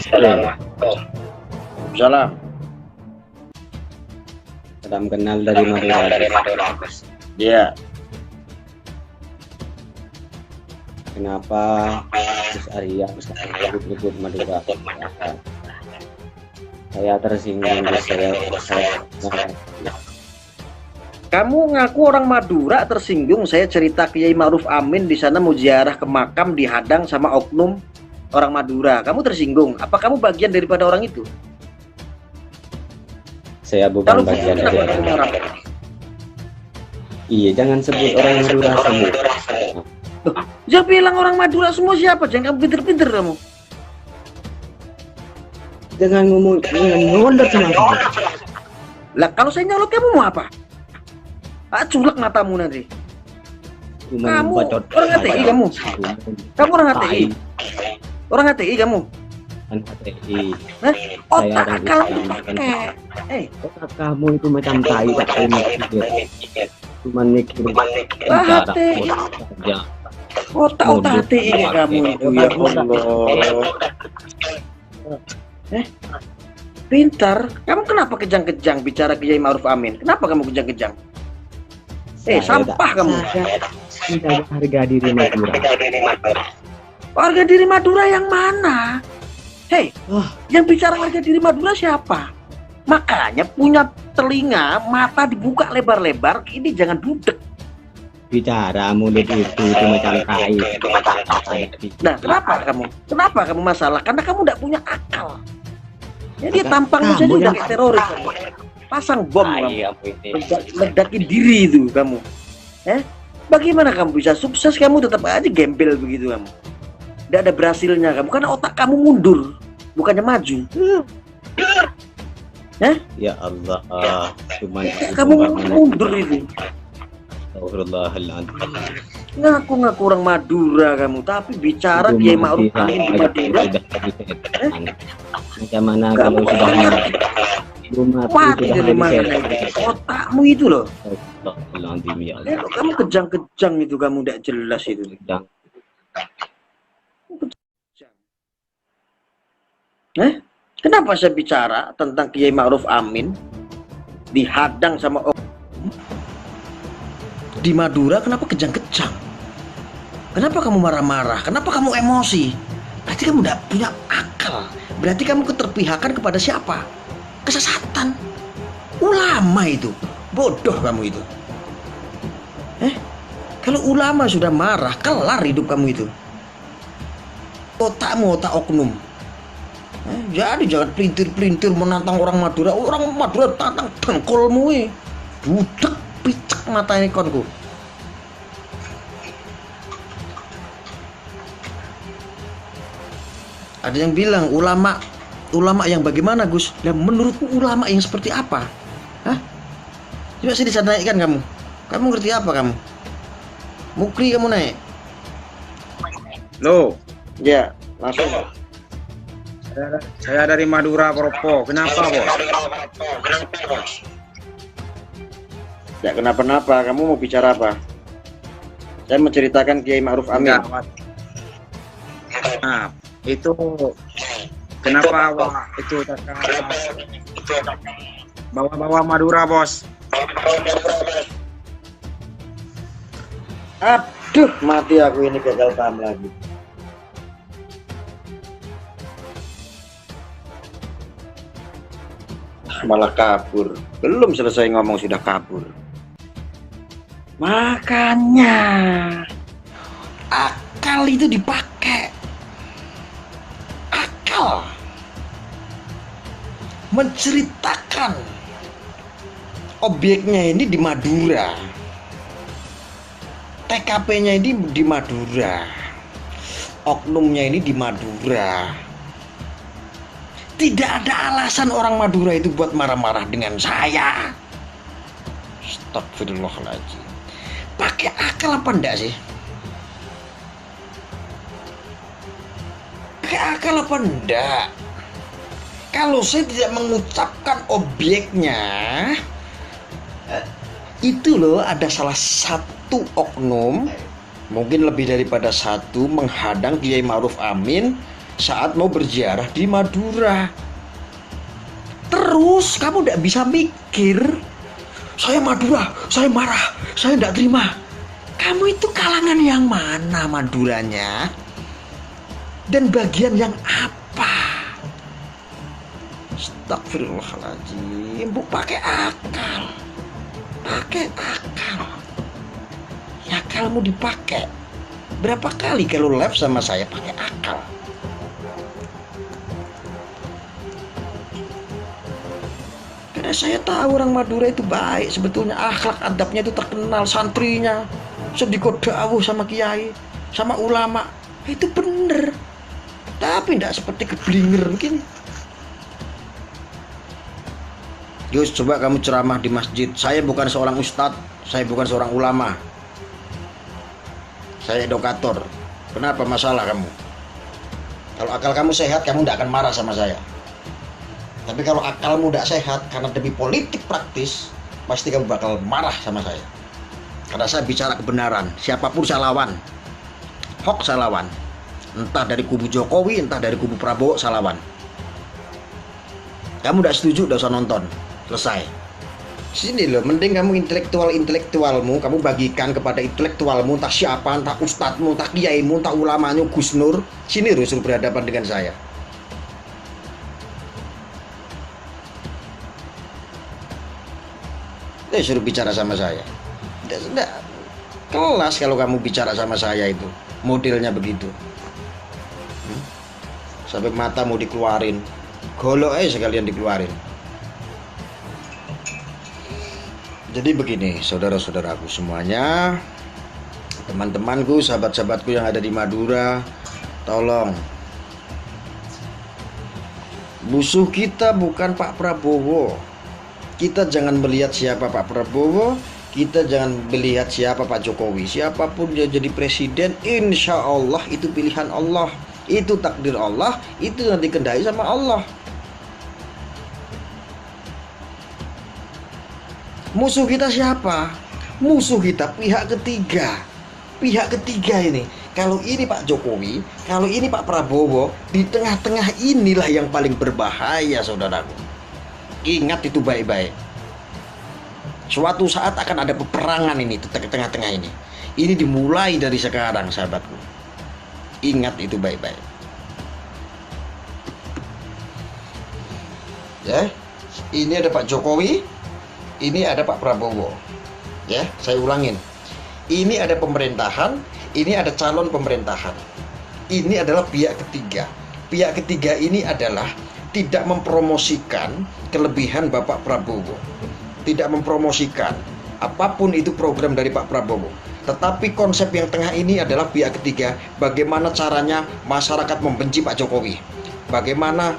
Salam. Salam kenal dari Madura. Iya. Kenapa Gus Arya ribut Madura? Saya tersinggung, saya. Kamu ngaku orang Madura tersinggung saya cerita Kiai Ma'ruf Amin di sana mau ziarah ke makam dihadang sama oknum orang Madura. Kamu tersinggung? Apa kamu bagian daripada orang itu? Saya bukan bagian dari orang. Iya, jangan sebut orang Madura semua. Jangan bilang orang Madura semua siapa? Jangan kamu pinter-pinter kamu. Jangan ngomong nyolot sama aku. Lah kalau saya nyolot kamu mau apa? Culek matamu nanti. Kamu orang HTI kamu. Kamu orang HTI. Orang HTI kamu. Kan HTI. Otak kamu pakai. Otak kamu itu macam tai, tak tahu mikir. Cuma mikir HTI. Otak HTI kamu itu ya Allah. Pintar. Kamu kenapa kejang-kejang bicara Kiai Ma'ruf Amin? Kenapa kamu kejang-kejang? Sampah kamu. Tidak harga diri Madura. Harga diri Madura yang mana? Yang bicara harga diri Madura siapa? Makanya punya telinga, mata dibuka lebar-lebar, ini jangan budek. Bicara mulut itu macam tai. Nah, Kenapa kamu masalah? Karena kamu tidak punya akal. Jadi tampangmu saja udah kayak teroris. Pasang bom kamu, ledakin diri itu kamu. Bagaimana kamu bisa sukses? Kamu tetap aja gembel begitu kamu. Tidak ada berhasilnya kamu karena otak kamu mundur, bukannya maju. Ya Allah, cuman kamu mundur itu. Astagfirullahaladzim. Ngaku-ngaku orang Madura kamu, tapi bicara Kiai Ma'ruf Amin di Madura. Macam mana kalau sudah mati dari mana? Otakmu itu loh. Kamu kejang-kejang itu, kamu tidak jelas itu. Kenapa saya bicara tentang Kiai Ma'ruf Amin dihadang sama di Madura? Kenapa kejang-kejang? Kenapa kamu marah-marah? Kenapa kamu emosi? Berarti kamu tidak punya akal. Berarti kamu keterpihakan kepada siapa? Kesesatan. Ulama itu. Bodoh kamu itu. Kalau ulama sudah marah, kelar hidup kamu itu. Otakmu otak oknum. Jadi jangan pelintir-pelintir menantang orang Madura. Orang Madura tantang dengkulmu. Budek picek mata ini konku. Ada yang bilang ulama yang bagaimana, Gus? Dan menurutmu ulama yang seperti apa? Coba sih naikkan kamu. Kamu ngerti apa kamu? Mukri kamu naik. Loh, Ya, langsung. saya dari Madura, Propo. Kenapa, Bos? Ya, kenapa-napa? Kamu mau bicara apa? Saya menceritakan Kiai Ma'ruf Amin. Nah, itu kenapa itu bawa Madura, Bos? Aduh, mati aku ini, gagal paham lagi. Malah kabur. Belum selesai ngomong sudah kabur. Makanya akal itu dipakai. Akal menceritakan objeknya ini di Madura, TKP-nya ini di Madura, oknumnya ini di Madura. Tidak ada alasan orang Madura itu buat marah-marah dengan saya. Astagfirullahaladzim. Pakai akal apa enggak sih? Pakai akal apa enggak? Kalau saya tidak mengucapkan objeknya, itu loh, ada salah satu oknum, mungkin lebih daripada satu, menghadang Kiai Ma'ruf Amin saat mau berziarah di Madura. Terus kamu tidak bisa mikir, saya Madura, saya marah, saya tidak terima. Kamu itu kalangan yang mana Maduranya? Dan bagian yang apa? Astagfirullahaladzim, Bu, pakai akal. Pakai akal. Ya akalmu dipakai. Berapa kali kalau live sama saya pakai akal? Karena saya tahu orang Madura itu baik. Sebetulnya akhlak adabnya itu terkenal. Santrinya sedikit dawuh sama kiai, sama ulama. Itu bener. Tapi tidak seperti keblinger begini. Gus, coba kamu ceramah di masjid. Saya bukan seorang ustadz, saya bukan seorang ulama. Saya edukator. Kenapa masalah kamu? Kalau akal kamu sehat, kamu tidak akan marah sama saya. Tapi kalau akalmu tidak sehat, karena demi politik praktis, pasti kamu bakal marah sama saya. Karena saya bicara kebenaran, siapapun saya lawan. Hoax saya lawan. Entah dari kubu Jokowi, entah dari kubu Prabowo, saya lawan. Kamu tidak setuju, tidak usah nonton. Selesai. Sini loh, mending kamu intelektualmu, kamu bagikan kepada intelektualmu, entah siapa, entah ustadzmu, entah kiaimu, entah ulamanya, Gus Nur. Sini loh, suruh berhadapan dengan saya. Suruh bicara sama saya. Tidak kelas kalau kamu bicara sama saya itu. Modelnya begitu. Sampai mata mau dikeluarin, golok sekalian dikeluarin. Jadi begini, saudara-saudaraku semuanya, teman-temanku, sahabat-sahabatku yang ada di Madura, tolong, musuh kita bukan Pak Prabowo. Kita jangan melihat siapa Pak Prabowo, kita jangan melihat siapa Pak Jokowi. Siapapun dia jadi presiden, insya Allah itu pilihan Allah. Itu takdir Allah, itu yang dikehendaki sama Allah. Musuh kita siapa? Musuh kita pihak ketiga. Pihak ketiga ini, kalau ini Pak Jokowi, kalau ini Pak Prabowo, di tengah-tengah inilah yang paling berbahaya, saudaraku. Ingat itu baik-baik. Suatu saat akan ada peperangan ini di tengah-tengah ini. Ini dimulai dari sekarang, sahabatku. Ingat itu baik-baik. Ya, ini ada Pak Jokowi, ini ada Pak Prabowo. Ya, saya ulangin. Ini ada pemerintahan, ini ada calon pemerintahan. Ini adalah pihak ketiga. Pihak ketiga ini adalah tidak mempromosikan kelebihan Bapak Prabowo. Tidak mempromosikan apapun itu program dari Pak Prabowo. Tetapi konsep yang tengah ini adalah pihak ketiga. Bagaimana caranya masyarakat membenci Pak Jokowi? Bagaimana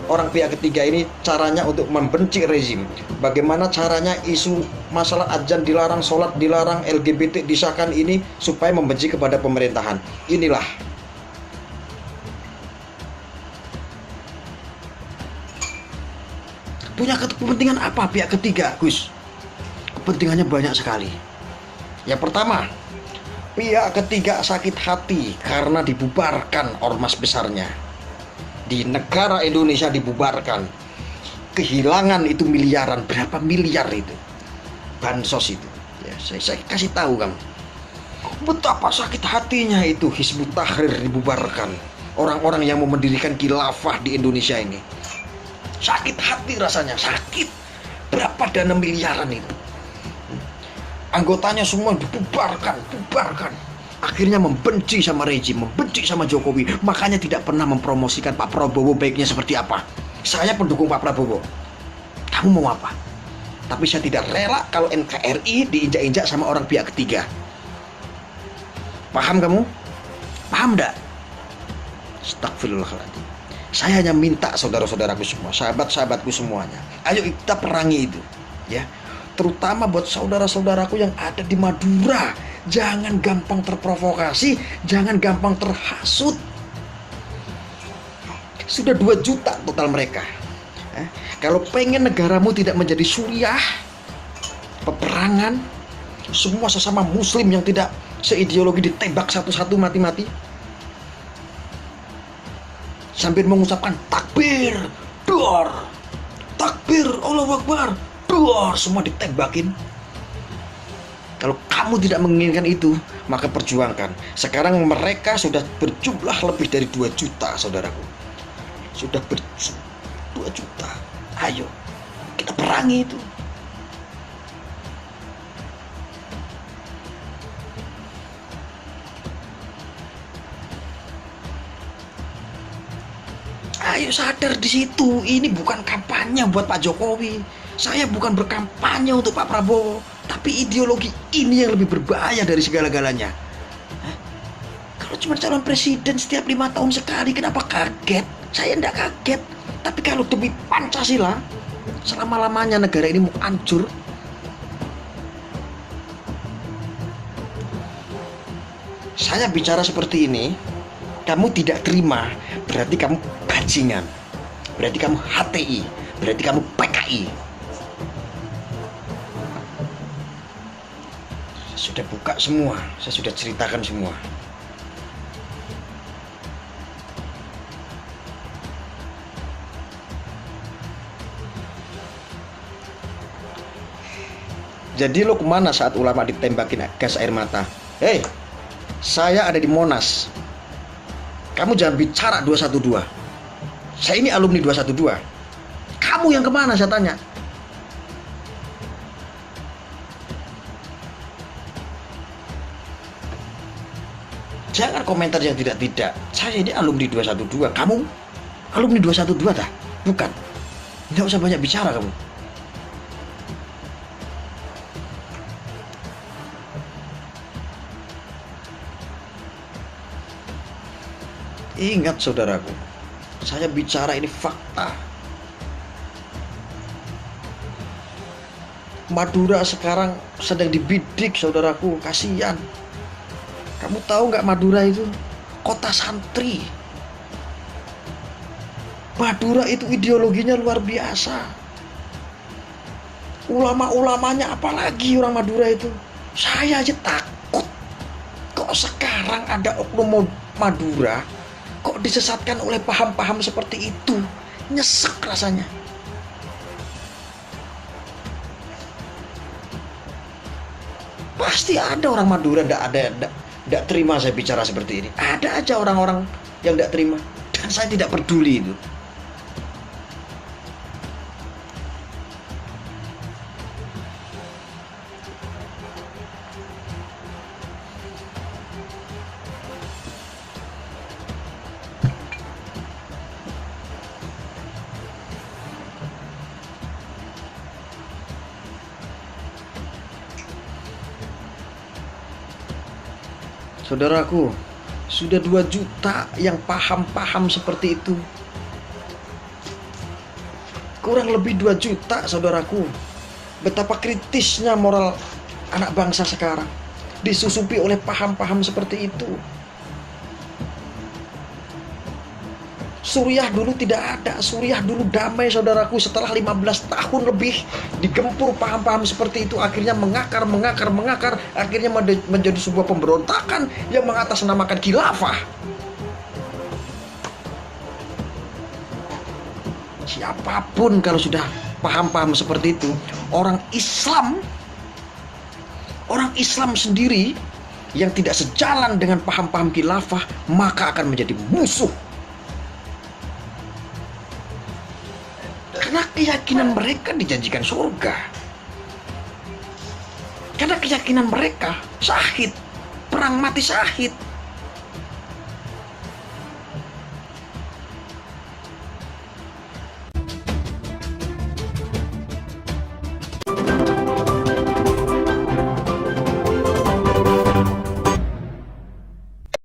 orang pihak ketiga ini caranya untuk membenci rezim? Bagaimana caranya isu masalah azan dilarang, sholat dilarang, LGBT disahkan ini supaya membenci kepada pemerintahan? Inilah. Punya kepentingan apa pihak ketiga, Gus? Kepentingannya banyak sekali. Yang pertama, pihak ketiga sakit hati karena dibubarkan ormas besarnya. Di negara Indonesia dibubarkan. Kehilangan itu miliaran, berapa miliar itu bansos itu. Ya, saya kasih tahu kamu. Betapa sakit hatinya itu Hizbut Tahrir dibubarkan. Orang-orang yang mau mendirikan khilafah di Indonesia ini. Sakit hati rasanya, sakit. Berapa dana miliaran itu? Anggotanya semua dibubarkan. Akhirnya membenci sama rezim, membenci sama Jokowi. Makanya tidak pernah mempromosikan Pak Prabowo baiknya seperti apa. Saya pendukung Pak Prabowo. Kamu mau apa? Tapi saya tidak rela kalau NKRI diinjak-injak sama orang pihak ketiga. Paham kamu? Paham enggak? Astagfirullahaladzim. Saya hanya minta saudara-saudaraku semua, sahabat-sahabatku semuanya, ayo kita perangi itu, ya. Terutama buat saudara-saudaraku yang ada di Madura, jangan gampang terprovokasi, jangan gampang terhasut. Sudah 2 juta total mereka. Kalau pengen negaramu tidak menjadi suriah, peperangan, semua sesama muslim yang tidak seideologi ditembak satu-satu mati-mati. sambil mengucapkan takbir, dor, takbir, Allahu Akbar, dor, semua ditembakin. Kalau kamu tidak menginginkan itu, maka perjuangkan. Sekarang mereka sudah berjumlah lebih dari 2 juta, saudaraku. Sudah 2 juta. Ayo, kita perangi itu. Ayo sadar di situ, ini bukan kampanye buat Pak Jokowi. Saya bukan berkampanye untuk Pak Prabowo, tapi ideologi ini yang lebih berbahaya dari segala-galanya. Kalau cuma calon presiden setiap 5 tahun sekali, kenapa kaget? Saya tidak kaget. Tapi kalau demi Pancasila, selama-lamanya negara ini mau hancur. Saya bicara seperti ini, kamu tidak terima, berarti kamu bajingan, berarti kamu HTI, berarti kamu PKI. Saya sudah buka semua, saya sudah ceritakan semua. Jadi lo kemana saat ulama ditembakin gas air mata? Hei, saya ada di Monas. Kamu jangan bicara 212. Saya ini alumni 212. Kamu yang kemana, saya tanya? Jangan komentar yang tidak-tidak. Saya ini alumni 212. Kamu alumni 212 dah? Bukan. Tidak usah banyak bicara kamu. Ingat saudaraku, saya bicara ini fakta. Madura sekarang sedang dibidik saudaraku, kasihan. Kamu tahu nggak Madura itu kota santri. Madura itu ideologinya luar biasa. Ulama-ulamanya apalagi orang Madura itu. Saya aja takut. Kok sekarang ada oknum Madura kok disesatkan oleh paham-paham seperti itu. Nyesek rasanya. Pasti ada orang Madura tidak terima saya bicara seperti ini. Ada aja orang-orang yang tidak terima. Dan saya tidak peduli itu. Saudaraku, sudah 2 juta yang paham-paham seperti itu. Kurang lebih 2 juta, saudaraku. Betapa kritisnya moral anak bangsa sekarang. Disusupi oleh paham-paham seperti itu. Suriah dulu tidak ada. Suriah dulu damai, saudaraku. Setelah 15 tahun lebih digempur paham-paham seperti itu, akhirnya mengakar. Akhirnya menjadi sebuah pemberontakan yang mengatasnamakan khilafah. Siapapun kalau sudah paham-paham seperti itu, orang Islam sendiri yang tidak sejalan dengan paham-paham khilafah, maka akan menjadi musuh. Karena keyakinan mereka dijanjikan surga. Karena keyakinan mereka syahid, perang mati syahid.